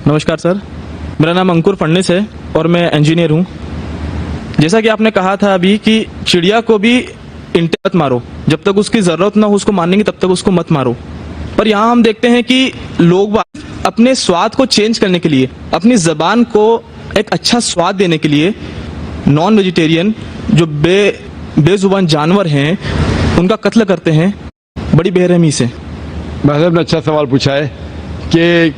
नमस्कार सर, मेरा नाम अंकुर फडणीस है और मैं इंजीनियर हूँ। जैसा कि आपने कहा था अभी कि चिड़िया को भी इंटे मत मारो, जब तक उसकी जरूरत ना हो उसको मारने की तब तक उसको मत मारो। पर यहाँ हम देखते हैं कि लोग अपने स्वाद को चेंज करने के लिए, अपनी जबान को एक अच्छा स्वाद देने के लिए नॉन वेजिटेरियन जो बेजुबान जानवर हैं उनका कत्ल करते हैं बड़ी बेरहमी से। भाई साहब ने अच्छा सवाल पूछा है कि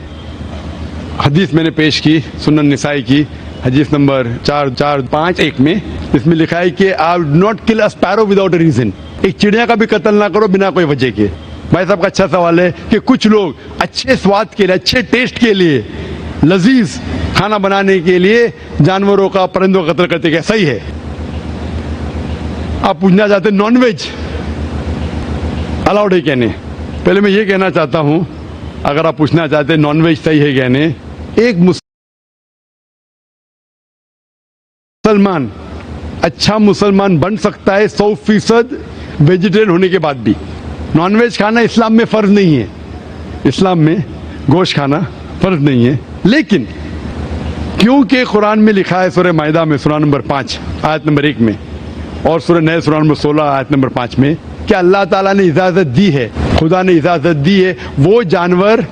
हदीस मैंने पेश की सुनन निसाई की हदीस नंबर 4451 में, इसमें लिखा है कि आप not kill a sparrow without a reason. एक चिड़िया का भी कत्ल ना करो बिना कोई वजह के। भाई साहब का अच्छा सवाल है कि कुछ लोग अच्छे स्वाद के लिए, अच्छे टेस्ट के लिए, लजीज खाना बनाने के लिए जानवरों का, परिंदों का कत्ल करते। क्या सही है? आप पूछना चाहते नॉनवेज अलाउड है क्या नहीं? पहले मैं ये कहना चाहता हूं, अगर आप पूछना चाहते नॉनवेज सही है क्या नहीं, एक मुसलमान अच्छा मुसलमान बन सकता है 100% वेजिटेरियन होने के बाद भी। नॉनवेज खाना इस्लाम में फर्ज नहीं है, इस्लाम में गोश्त खाना फर्ज नहीं है। लेकिन क्योंकि कुरान में लिखा है सूरह माइदा में सूरा नंबर 5 आयत नंबर 1 में और सूरह नह सूरा नंबर 16 आयत नंबर 5 में कि अल्लाह ताला ने इजाजत दी है, खुदा ने इजाजत दी है, वो जानवर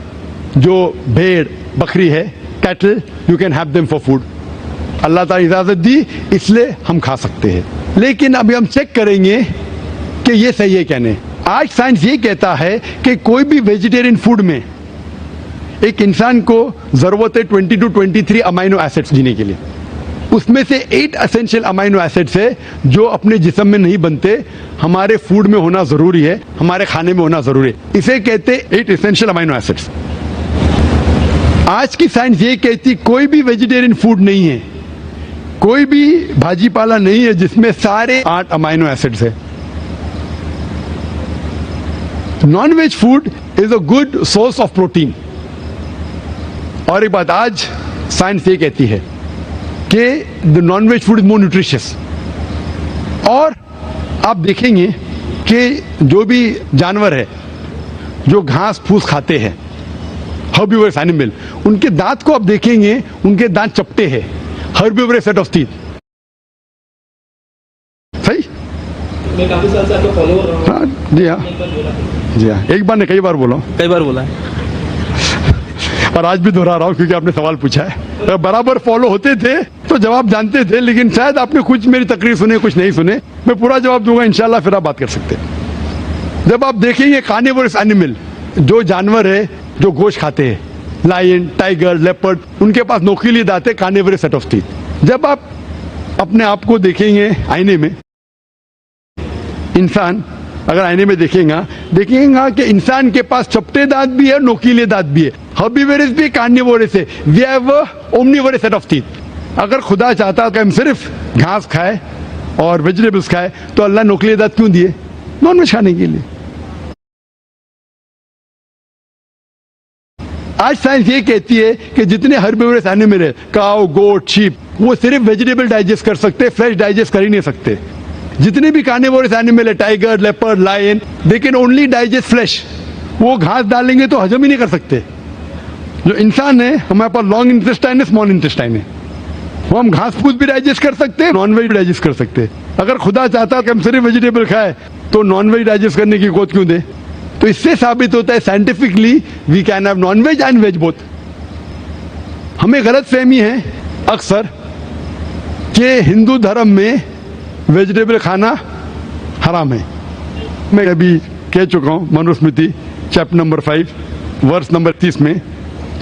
जो भेड़ बकरी है, cattle, you can have them for food. Allah ताला इजाजत दी इसलिए हम खा सकते हैं। लेकिन अभी हम चेक करेंगे कि ये सही है क्या नहीं। आज साइंस ये कहता है कि कोई भी वेजिटेरियन फूड में एक इंसान को जरूरत है 20 to 23 अमाइनो एसिड्स जीने के लिए। उसमें से 8 एसेंशियल अमाइनो एसिड्स है जो अपने जिस्म में नहीं बनते, हमारे फूड में होना जरूरी है, हमारे खाने में होना जरूरी है। इसे कहते 8 एसेंशियल अमाइनो एसिड्स। आज की साइंस ये कहती कोई भी वेजिटेरियन फूड नहीं है, कोई भी भाजी पाला नहीं है जिसमें सारे 8 अमाइनो एसिड्स है। Non veg food is a good source of protein. और एक बात आज साइंस ये कहती है कि the non veg food is more nutritious. और आप देखेंगे कि जो भी जानवर है जो घास फूस खाते हैं, हर्बिवोरस एनिमल, उनके दांत को आप देखेंगे, उनके दांत चपटे हैं, हर्बिवोरस सेट ऑफ टीथ। सही? मैं काफी साल से आपको फॉलो कर रहा हूं। हाँ जी, हाँ जी, हाँ, एक बार नहीं कई बार बोला, कई बार बोला है और आज भी दोहरा रहा हूं क्योंकि आपने सवाल पूछा है। अगर बराबर फॉलो होते थे तो जवाब जानते थे, लेकिन शायद आपने कुछ मेरी तकरीर सुने, कुछ नहीं सुने। मैं पूरा जवाब दूंगा इंशाल्लाह, फिर आप बात कर सकते हैं। जब आप देखेंगे कार्निवोरस एनिमल, जो जानवर है जो गोश्त खाते हैं, लायन, टाइगर, लेपर्ड, उनके पास नोकीले दांत है, कार्निवोरस सेट ऑफ टीथ। जब आप अपने आप को देखेंगे आईने में, इंसान अगर आईने में देखेंगे कि इंसान के पास चपटे दांत भी है, नोकीले दांत भी है। हर्बिवोरस भी कार्निवोरस है, we have omnivorous set of teeth. अगर खुदा चाहता कि हम सिर्फ घास खाए और वेजिटेबल्स खाए तो अल्लाह नोकीले दांत क्यों दिए? नॉनवेज खाने के लिए। आज साइंस ये कहती है कि जितने हर्बिवोरस एनिमल है, काऊ, गोट, शीप, वो सिर्फ वेजिटेबल डाइजेस्ट कर सकते, फ्लैश डाइजेस्ट कर ही नहीं सकते। जितने भी कार्निवोरस एनिमल है, tiger, leopard, lion, they can only digest flesh. वो घास डालेंगे तो हजम ही नहीं कर सकते। जो इंसान है, हमारे पास लॉन्ग इंटेस्टाइन है, स्मॉल इंटेस्टाइन है, वो हम घास फूस भी डाइजेस्ट कर सकते हैं, नॉन वेज भी डाइजेस्ट कर सकते हैं। अगर खुदा चाहता कि हम सिर्फ वेजिटेबल खाए तो नॉन वेज डाइजेस्ट करने की गोद क्यों दे? तो इससे साबित होता है scientifically we can have non veg and veg both. हमें गलत फहमी है अक्सर कि हिंदू धर्म में वेजिटेबल खाना हराम है। मैं अभी कह चुका हूं Manusmriti chapter number 5 verse number 30 में,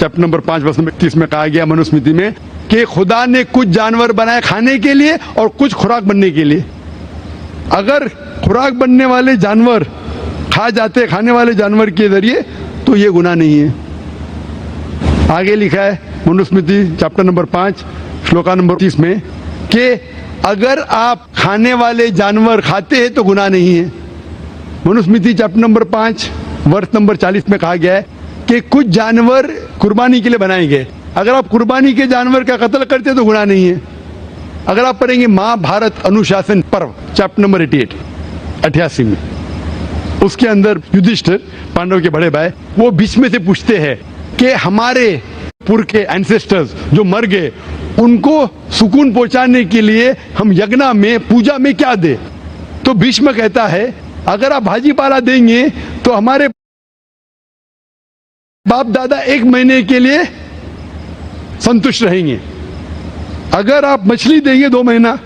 चैप्टर नंबर 5 वर्स नंबर 30 में कहा गया मनुस्मृति में कि खुदा ने कुछ जानवर बनाए खाने के लिए और कुछ खुराक बनने के लिए। अगर खुराक बनने वाले जानवर खा जाते खाने वाले जानवर के जरिए तो ये गुनाह नहीं है। आगे लिखा है Manusmriti chapter number 5 shloka number 30 में कि अगर आप खाने वाले जानवर खाते हैं तो गुनाह नहीं है। मनुस्मृति चैप्टर नंबर 5 वर्ष नंबर 40 में कहा गया है कि कुछ जानवर कुर्बानी के लिए बनाए गए। अगर आप कुर्बानी के जानवर का कत्ल करते तो गुनाह नहीं है। अगर आप पढ़ेंगे महाभारत अनुशासन पर्व चैप्टर नंबर 88 में, उसके अंदर युधिष्ठिर पांडव के बड़े भाई वो बीच में से पूछते हैं कि हमारे पुरखे एंसेस्टर्स जो मर गए उनको सुकून पहुंचाने के लिए हम यज्ञ में पूजा में क्या दे? तो भीष्म कहता है अगर आप भाजी पाला देंगे तो हमारे बाप दादा 1 महीने के लिए संतुष्ट रहेंगे। अगर आप मछली देंगे 2 महीना,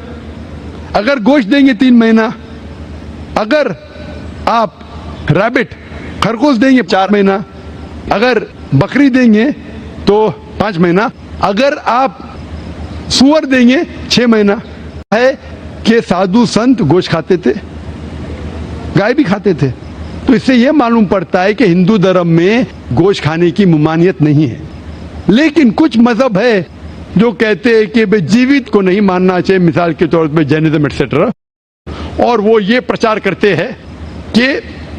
अगर गोश्त देंगे 3 महीना, अगर आप रैबिट खरगोश देंगे 4 महीना, अगर बकरी देंगे तो 5 महीना, अगर आप सुअर देंगे 6 महीना। है कि साधु संत गोश्त खाते थे, गाय भी खाते थे। तो इससे यह मालूम पड़ता है कि हिंदू धर्म में गोश्त खाने की ममानियत नहीं है। लेकिन कुछ मजहब है जो कहते हैं कि भाई जीवित को नहीं मानना चाहिए, मिसाल के तौर पे जैनिज्म एक्सेट्रा, और वो ये प्रचार करते हैं कि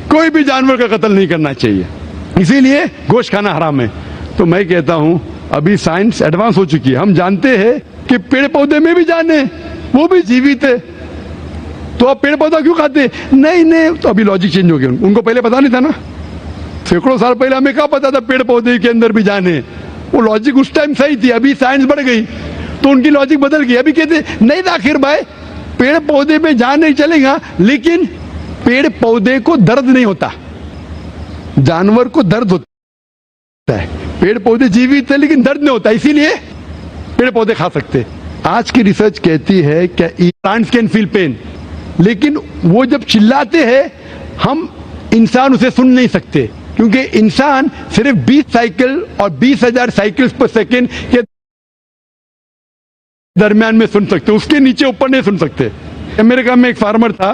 कोई भी जानवर का कत्ल नहीं करना चाहिए, इसीलिए गोश्त खाना हराम है। तो मैं कहता हूं अभी साइंस एडवांस हो चुकी है, हम जानते हैं कि पेड़ पौधे में भी जान है, वो भी जीवित है, तो आप पेड़ पौधा क्यों खाते? नहीं, तो अभी लॉजिक चेंज हो गया। उनको पहले पता नहीं था ना, सैकड़ों साल पहले हमें क्या पता था पेड़ पौधे के अंदर भी जान है? वो लॉजिक उस टाइम सही थी, अभी साइंस बढ़ गई तो उनकी लॉजिक बदल गई। अभी कहते नहीं था आखिर भाई पेड़ पौधे में जान नहीं चलेगा, लेकिन पेड़ पौधे को दर्द नहीं होता, जानवर को दर्द होता है। पेड़ पौधे जीवित है लेकिन दर्द नहीं होता, इसीलिए पेड़ पौधे खा सकते। आज की रिसर्च कहती है कि प्लांट्स कैन फील पेन, लेकिन वो जब चिल्लाते हैं हम इंसान उसे सुन नहीं सकते, क्योंकि इंसान सिर्फ 20 साइकिल और 20,000 साइकिल्स पर सेकेंड के दरमियान में सुन सकते, उसके नीचे ऊपर नहीं सुन सकते। अमेरिका में एक फार्मर था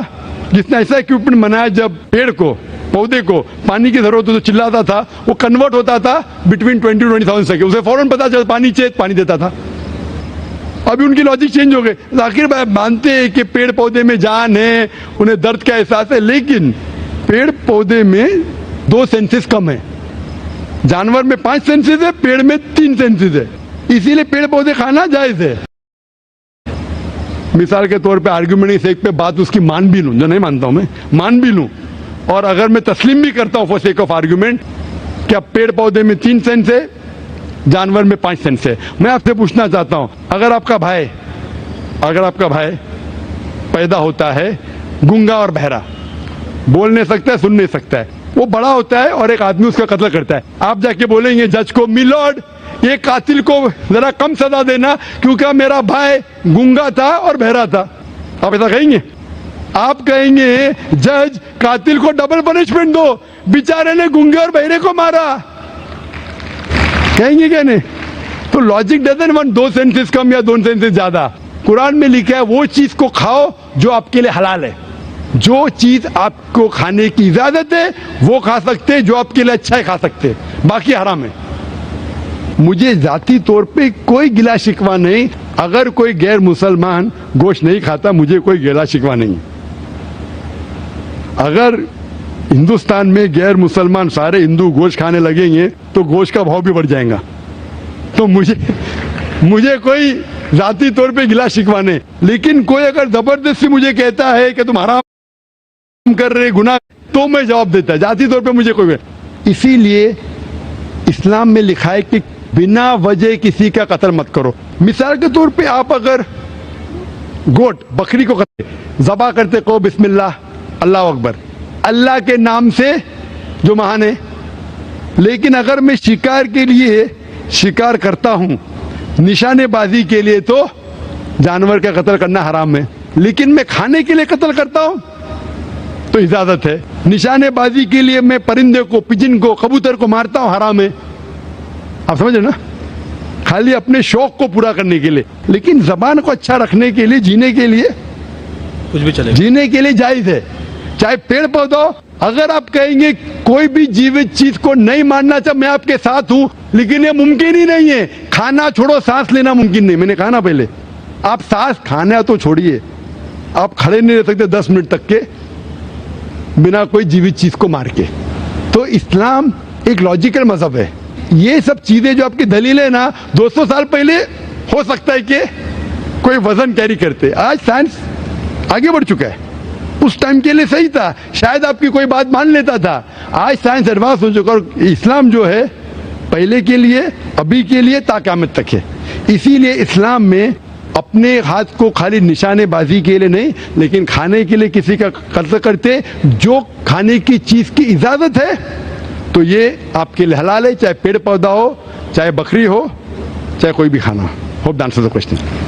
जिसने ऐसा इक्विपमेंट बनाया, जब पेड़ को पौधे को पानी की जरूरत हो तो चिल्लाता था, वो कन्वर्ट होता था बिटवीन 20,000 सेकेंड, उसे फौरन पता चला पानी चाहिए, पानी देता था। अभी उनकी लॉजिक चेंज हो गई, आखिर मानते हैं कि पेड़ पौधे में जान है, उन्हें दर्द का एहसास है, लेकिन पेड़ पौधे में 2 सेंसेस कम है, जानवर में 5 सेंसेस है, पेड़ में 3 सेंसेस है, इसीलिए पेड़ पौधे खाना जायज है। मिसाल के तौर पे आर्ग्यूमेंट से एक पे बात उसकी मान भी लूं, जो नहीं मानता हूं मैं, मान भी लूं, और अगर मैं तस्लीम भी करता हूं फॉर सेक ऑफ आर्ग्यूमेंट कि अब पेड़ पौधे में 3 सेंस है, जानवर में 5 सेंस है, मैं आपसे पूछना चाहता हूं अगर आपका भाई पैदा होता है गूंगा और बहरा, बोल नहीं सकता है, सुन नहीं सकता है, वो बड़ा होता है और एक आदमी उसका कत्ल करता है, आप जाके बोलेंगे जज को, मिलॉर्ड ये कातिल को जरा कम सजा देना क्योंकि मेरा भाई गूंगा था और बहरा था, आप ऐसा कहेंगे? आप कहेंगे जज कातिल को डबल पनिशमेंट दो, बेचारे ने गूंगे और बहरे को मारा, कहेंगे क्या नहीं? तो लॉजिक डजंट वांट 2 सेंसेस कम या 2 सेंसेस ज्यादा। कुरान में लिखा है वो चीज को खाओ जो आपके लिए हलाल है, जो चीज आपको खाने की इजाजत है वो खा सकते हैं, जो आपके लिए अच्छा है खा सकते हैं, बाकी हराम है। मुझे जाती तौर पे कोई गिला शिकवा नहीं, अगर कोई गैर मुसलमान गोश्त नहीं खाता मुझे कोई गिला शिकवा नहीं। अगर हिंदुस्तान में गैर मुसलमान सारे हिंदू गोश्त खाने लगेंगे तो गोश्त का भाव भी बढ़ जाएगा, तो मुझे कोई जाती तौर पे गिला शिकवा नहीं। लेकिन कोई अगर जबरदस्ती मुझे कहता है कि तुम हराम कर रहे गुनाह, तो मैं जवाब देता है, जाती तौर पे मुझे कोई। इसीलिए इस्लाम में लिखा है कि बिना वजह किसी का कत्ल मत करो। मिसाल के तौर पे आप अगर गोट बकरी को ज़बा करते कहो बिस्मिल्लाह अल्लाह अकबर, अल्लाह के नाम से जो महान है, लेकिन अगर मैं शिकार के लिए शिकार करता हूं, निशानेबाजी के लिए, तो जानवर का कत्ल करना हराम है। लेकिन मैं खाने के लिए कत्ल करता हूं तो इजाजत है। निशानेबाजी के लिए मैं परिंदे को, पिजन को, कबूतर को मारता हूं, हराम है। आप समझ रहे ना, खाली अपने शौक को पूरा करने के लिए। लेकिन जबान को अच्छा रखने के लिए, जीने के लिए कुछ भी चलेगा, जीने के लिए जायज है, चाहे पेड़ पौधा। अगर आप कहेंगे कोई भी जीवित चीज को नहीं मानना चाहिए, मैं आपके साथ हूं, लेकिन ये मुमकिन ही नहीं है। खाना छोड़ो, सांस लेना मुमकिन नहीं, मैंने कहा ना पहले। आप सांस खाना तो छोड़िए, आप खड़े नहीं रह सकते 10 मिनट तक के बिना कोई जीवित चीज को मार के। तो इस्लाम एक लॉजिकल मजहब है। ये सब चीजें जो आपकी दलील है ना, 200 साल पहले हो सकता है कि कोई वजन कैरी करते, आज साइंस आगे बढ़ चुका है। उस टाइम के लिए सही था, शायद आपकी कोई बात मान लेता था, आज साइंस एडवांस हो चुका। और इस्लाम जो है पहले के लिए, अभी के लिए, ता क़यामत तक है। इसीलिए इस्लाम में अपने हाथ को खाली निशानेबाजी के लिए नहीं, लेकिन खाने के लिए किसी का कत्ल करते, जो खाने की चीज की इजाजत है तो ये आपके लिए हलाल है, चाहे पेड़ पौधा हो, चाहे बकरी हो, चाहे कोई भी खाना हो। Hope the answer the question.